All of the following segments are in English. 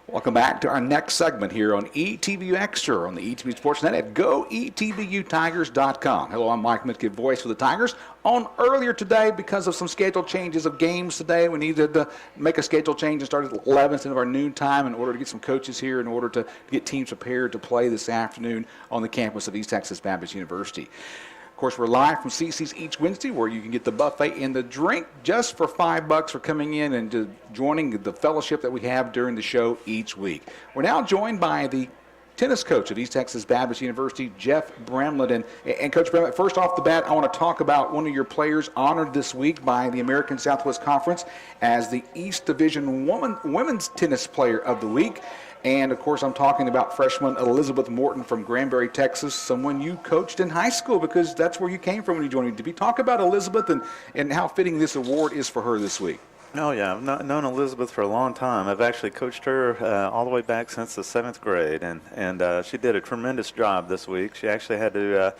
Welcome back to our next segment here on ETBU Extra on the ETBU Sportsnet at GoETBUTigers.com. Hello, I'm Mike Mitke, voice for the Tigers. On earlier today, because of some schedule changes of games today, we needed to make a schedule change and start at 11 instead of our noon time in order to get some coaches here in order to get teams prepared to play this afternoon on the campus of East Texas Baptist University. Of course, we're live from CC's each Wednesday where you can get the buffet and the drink just for $5 for coming in and joining the fellowship that we have during the show each week. We're now joined by the tennis coach of East Texas Baptist University, Jeff Bramlett. And Coach Bramlett, first off the bat, I want to talk about one of your players honored this week by the American Southwest Conference as the East Division Women's Tennis Player of the Week. And, of course, I'm talking about freshman Elizabeth Morton from Granbury, Texas, someone you coached in high school because that's where you came from when you joined ETB. Talk about Elizabeth and how fitting this award is for her this week. Oh, yeah. I've known Elizabeth for a long time. I've actually coached her all the way back since the 7th grade, and she did a tremendous job this week. She actually had to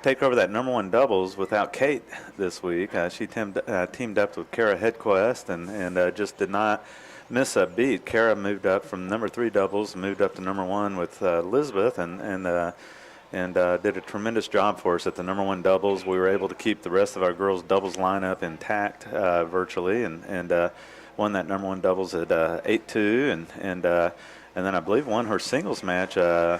take over that #1 doubles without Kate this week. She teamed up with Kara Hedquist and just did not miss a beat. Kara moved up from #3 doubles, moved up to #1 with Elizabeth, and did a tremendous job for us at the #1 doubles. We were able to keep the rest of our girls' doubles lineup intact virtually, and won that #1 doubles at 8-2, and then I believe won her singles match 6-0,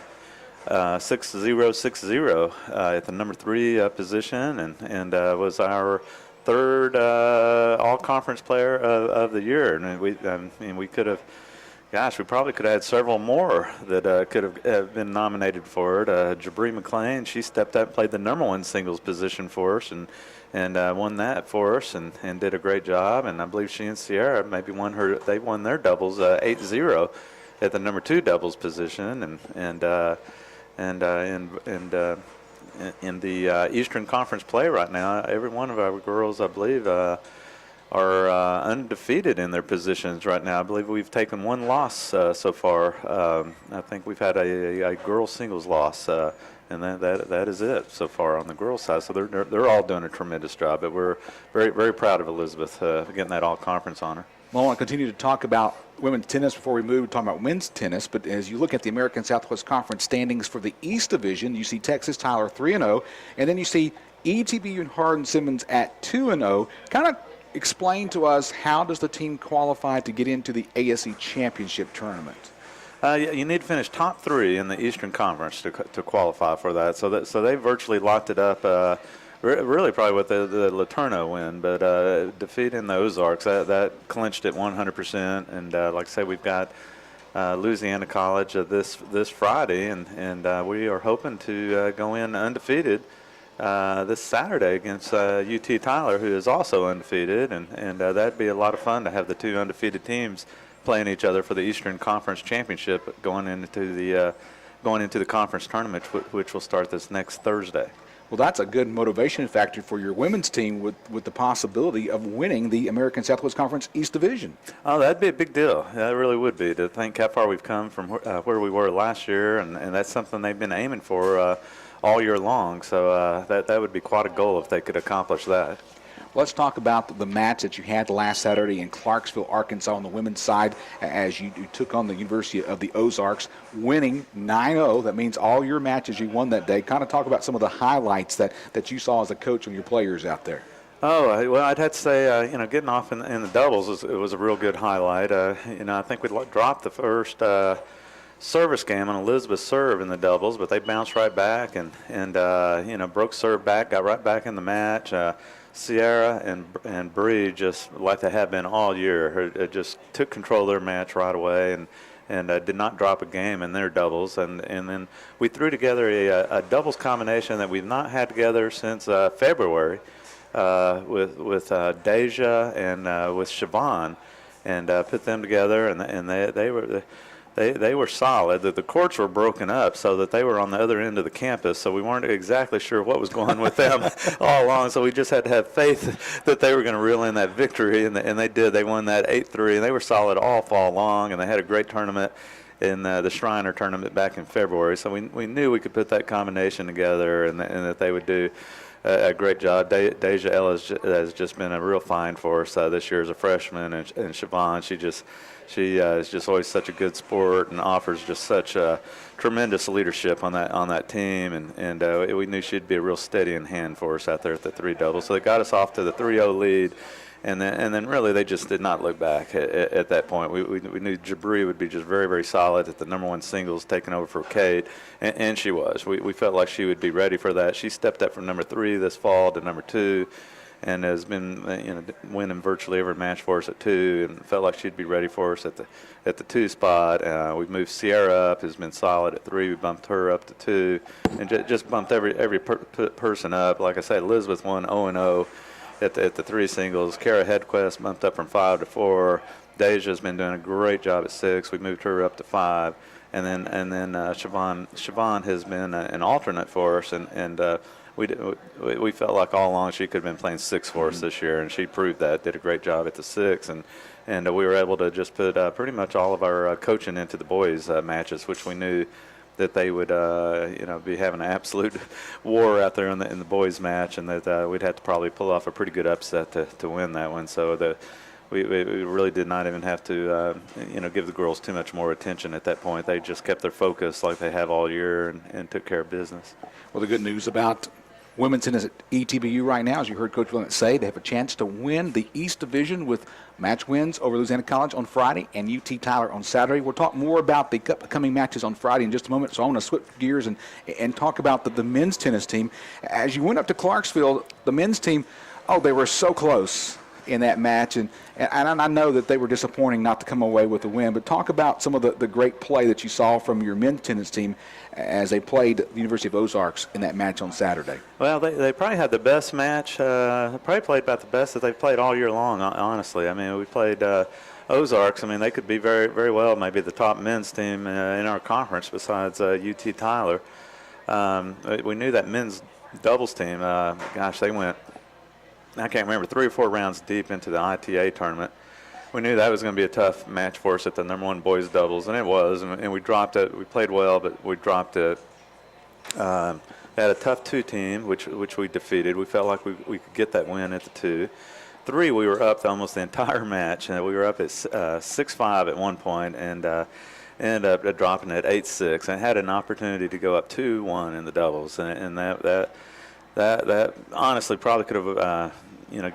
6-0 at the #3 position, and was our third all-conference player of the year. And we could have, we probably could have had several more that could have been nominated for it. Jabri McLean, she stepped up, played the #1 singles position for us, and won that for us, and did a great job. And I believe she and Sierra maybe won their doubles 8-0 at the #2 doubles position, in the Eastern Conference play right now, every one of our girls, I believe, are undefeated in their positions right now. I believe we've taken one loss so far. I think we've had a girls singles loss, and that is it so far on the girls side. So they're all doing a tremendous job. But we're very, very proud of Elizabeth getting that all-conference honor. Well, I want to continue to talk about women's tennis before we move to talk about men's tennis. But as you look at the American Southwest Conference standings for the East Division, you see Texas Tyler 3-0, and then you see ETBU and Hardin-Simmons at 2-0. Kind of explain to us, how does the team qualify to get into the ASC Championship tournament? You need to finish top 3 in the Eastern Conference to qualify for that. So they virtually locked it up. Really probably with the Laterno win, but defeating the Ozarks, that clinched it 100%. And like I say, we've got Louisiana College this Friday, and we are hoping to go in undefeated this Saturday against UT Tyler, who is also undefeated, and that'd be a lot of fun to have the two undefeated teams playing each other for the Eastern Conference Championship going into the conference tournament, which will start this next Thursday. Well, that's a good motivation factor for your women's team with the possibility of winning the American Southwest Conference East Division. Oh, that'd be a big deal. That really would be, to think how far we've come from where we were last year, and that's something they've been aiming for all year long. So that would be quite a goal if they could accomplish that. Let's talk about the match that you had last Saturday in Clarksville, Arkansas on the women's side as you took on the University of the Ozarks, winning 9-0. That means all your matches you won that day. Kind of talk about some of the highlights that you saw as a coach and your players out there. Oh, well, I'd have to say, getting off in the doubles was a real good highlight. I think we dropped the first service game on Elizabeth's serve in the doubles, but they bounced right back and broke serve back, got right back in the match. Sierra and Bree, just like they have been all year, just took control of their match right away and did not drop a game in their doubles. And then we threw together a doubles combination that we've not had together since February with Deja and with Siobhan, and put them together, and they were solid. The courts were broken up so that they were on the other end of the campus, so we weren't exactly sure what was going on with them all along. So we just had to have faith that they were going to reel in that victory, and they did. They won that 8-3, and they were solid all fall long, and they had a great tournament in the Shriner tournament back in February. So we knew we could put that combination together, and that they would do a great job. Deja Ella has just been a real find for us this year as a freshman, and Siobhan, She is just always such a good sport and offers just such tremendous leadership on that team, and we knew she'd be a real steadying hand for us out there at the 3 double. So they got us off to the 3-0 lead, and then really they just did not look back at that point. We knew Jabri would be just very, very solid at the number 1 singles, taking over for Kate, and she was. We felt like she would be ready for that. She stepped up from number 3 this fall to number 2. And has been winning virtually every match for us at 2, and felt like she'd be ready for us at the 2 spot. We've moved Sierra up, has been solid at 3. We bumped her up to 2, and just bumped every person up. Like I said, Elizabeth won 0-0 at the 3 singles. Kara Hedquist bumped up from 5 to 4. Deja's been doing a great job at 6. We moved her up to 5, and then Siobhan has been an alternate for us, and we felt like all along she could have been playing 6 for us this year, and she proved that. Did a great job at the 6, and we were able to just put pretty much all of our coaching into the boys' matches, which we knew that they would be having an absolute war out there in the boys' match, and that we'd have to probably pull off a pretty good upset to win that one. So we really did not even have to give the girls too much more attention at that point. They just kept their focus like they have all year and took care of business. Well, the good news about women's tennis at ETBU right now, as you heard Coach Bramlett say, they have a chance to win the East Division with match wins over Louisiana College on Friday and UT Tyler on Saturday. We'll talk more about the upcoming matches on Friday in just a moment, so I want to switch gears and talk about the men's tennis team. As you went up to Clarksville, the men's team, they were so close in that match, and I know that they were disappointing not to come away with the win, but talk about some of the great play that you saw from your men's tennis team as they played the University of Ozarks in that match on Saturday. Well, they probably had the best match. Probably played about the best that they've played all year long, honestly. I mean, we played Ozarks. I mean, they could be very, very well maybe the top men's team in our conference besides UT Tyler. We knew that men's doubles team, they went, I can't remember, 3 or 4 rounds deep into the ITA tournament. We knew that was going to be a tough match for us at the number 1 boys doubles, and it was. And we dropped it. We played well, but we dropped it. They had a tough 2 team, which we defeated. We felt like we could get that win at the 2. 3, we were up almost the entire match, and we were up at 6-5 at one point, and ended up dropping it 8-6, and had an opportunity to go up 2-1 in the doubles, and that honestly probably could have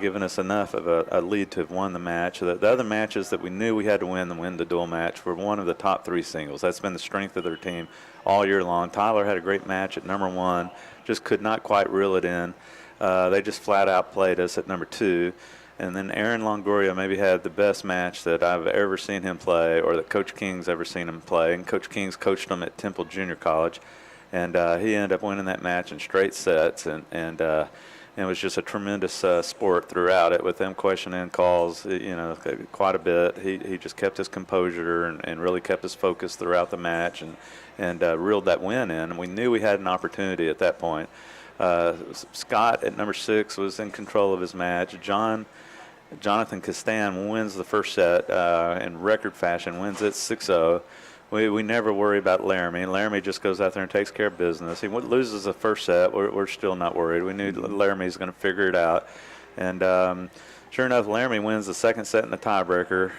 given us enough of a lead to have won the match. The other matches that we knew we had to win the dual match were one of the top 3 singles. That's been the strength of their team all year long. Tyler had a great match at number 1, just could not quite reel it in. They just flat out played us at number 2. And then Aaron Longoria maybe had the best match that I've ever seen him play, or that Coach King's ever seen him play. And Coach King's coached him at Temple Junior College. And he ended up winning that match in straight sets, and it was just a tremendous sport throughout it, with them questioning calls, quite a bit. He just kept his composure and really kept his focus throughout the match, and reeled that win in. And we knew we had an opportunity at that point. Scott at number 6 was in control of his match. Jonathan Castan wins the first set in record fashion, wins it 6-0. We never worry about Laramie. Laramie just goes out there and takes care of business. He loses the first set. We're still not worried. We knew Laramie's going to figure it out. And sure enough, Laramie wins the second set in the tiebreaker.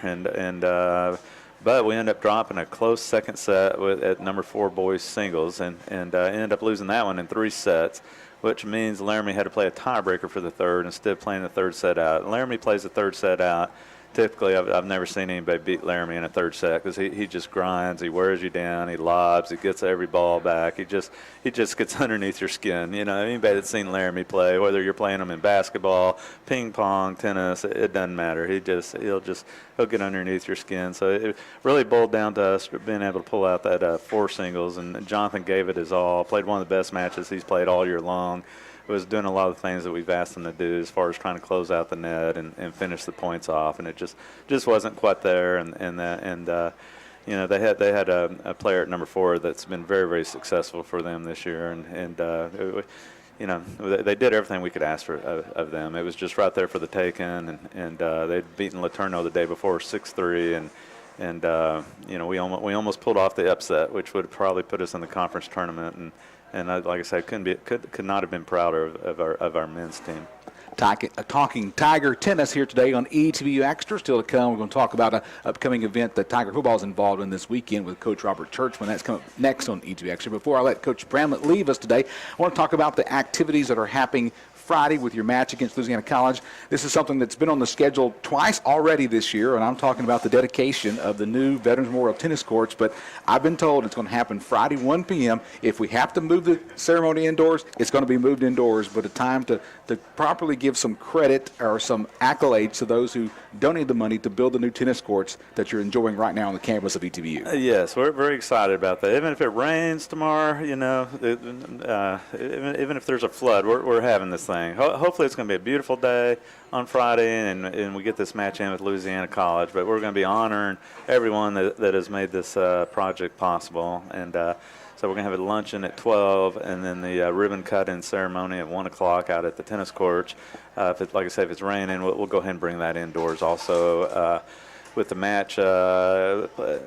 But we end up dropping a close second set at number 4 boys singles, and ended up losing that one in 3 sets, which means Laramie had to play a tiebreaker for the third instead of playing the third set out. Laramie plays the third set out. Typically, I've never seen anybody beat Laramie in a third set, because he just grinds, he wears you down, he lobs, he gets every ball back. He just gets underneath your skin. Anybody that's seen Laramie play, whether you're playing him in basketball, ping pong, tennis, it doesn't matter. He'll get underneath your skin. So it really boiled down to us being able to pull out that 4 singles, and Jonathan gave it his all. Played one of the best matches he's played all year long. Was doing a lot of things that we've asked them to do as far as trying to close out the net and finish the points off, and it just wasn't quite there. They had a player at number 4 that's been very, very successful for them this year, they did everything we could ask for of them. It was just right there for the taking, and they'd beaten Laterno the day before 6-3, we almost pulled off the upset, which would probably put us in the conference tournament. And like I said, could not have been prouder of our men's team. talking Tiger tennis here today on ETBU Extra. Still to come, we're going to talk about an upcoming event that Tiger football is involved in this weekend with Coach Robert Churchman. That's coming up next on ETBU Extra. Before I let Coach Bramlett leave us today, I want to talk about the activities that are happening Friday with your match against Louisiana College. This is something that's been on the schedule twice already this year, and I'm talking about the dedication of the new Veterans Memorial Tennis Courts, but I've been told it's going to happen Friday, 1 p.m. If we have to move the ceremony indoors, it's going to be moved indoors, but a time to properly give some credit or some accolades to those who donated the money to build the new tennis courts that you're enjoying right now on the campus of ETBU. Yes, we're very excited about that. Even if it rains tomorrow, even if there's a flood, we're having this thing. Hopefully it's going to be a beautiful day on Friday, and we get this match in with Louisiana College. But we're going to be honoring everyone that has made this project possible. And so we're going to have a luncheon at 12, and then the ribbon cutting ceremony at 1 o'clock out at the tennis courts. Like I say, if it's raining, we'll go ahead and bring that indoors also. With the match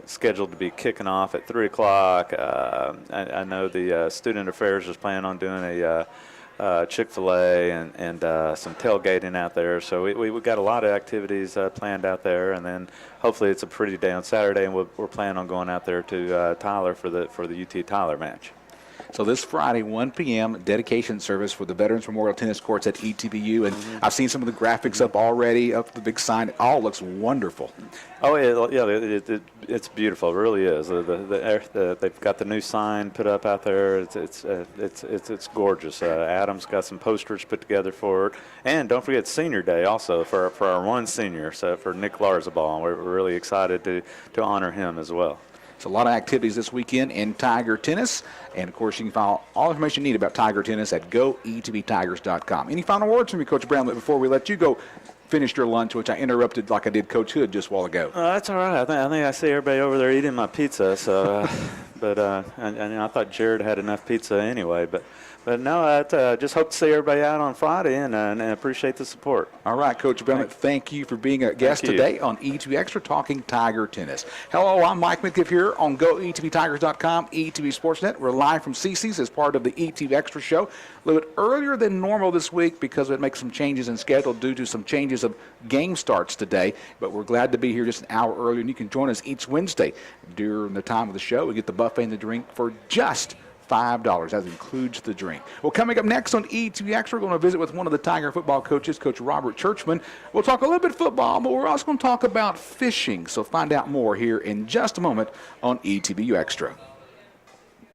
scheduled to be kicking off at 3 o'clock. I know the Student Affairs is planning on doing a Chick-fil-A and some tailgating out there. So we've got a lot of activities planned out there, and then hopefully it's a pretty day on Saturday, and we're planning on going out there to Tyler for the UT Tyler match. So this Friday, 1 p.m., dedication service for the Veterans Memorial Tennis Courts at ETBU. And I've seen some of the graphics up already, up the big sign. It all looks wonderful. Oh, yeah, it's beautiful. It really is. They've got the new sign put up out there. It's gorgeous. Adam's got some posters put together for it. And don't forget Senior Day also for our one senior, so for Nick Larzabal. We're really excited to honor him as well. So a lot of activities this weekend in Tiger Tennis. And, of course, you can find all the information you need about Tiger Tennis at goetbtigers.com. Any final words from you, Coach Bramlett, before we let you go finish your lunch, which I interrupted like I did Coach Hood just a while ago? That's all right. I think I see everybody over there eating my pizza. So, but I thought Jared had enough pizza anyway. But no, I just hope to see everybody out on Friday and appreciate the support. All right, Coach Bramlett, thank you for being a guest today on ETB Extra Talking Tiger Tennis. Hello, I'm Mike Midkiff here on goetbtigers.com, ETB Sportsnet. We're live from CC's as part of the ETB Extra show. A little bit earlier than normal this week because it makes some changes in schedule due to some changes of game starts today. But we're glad to be here just an hour earlier, and you can join us each Wednesday during the time of the show. We get the buffet and the drink for just $5. That includes the drink. Well, coming up next on ETB Extra, we're going to visit with one of the Tiger football coaches, Coach Robert Churchman. We'll talk a little bit football, but we're also going to talk about fishing. So find out more here in just a moment on ETBU Extra.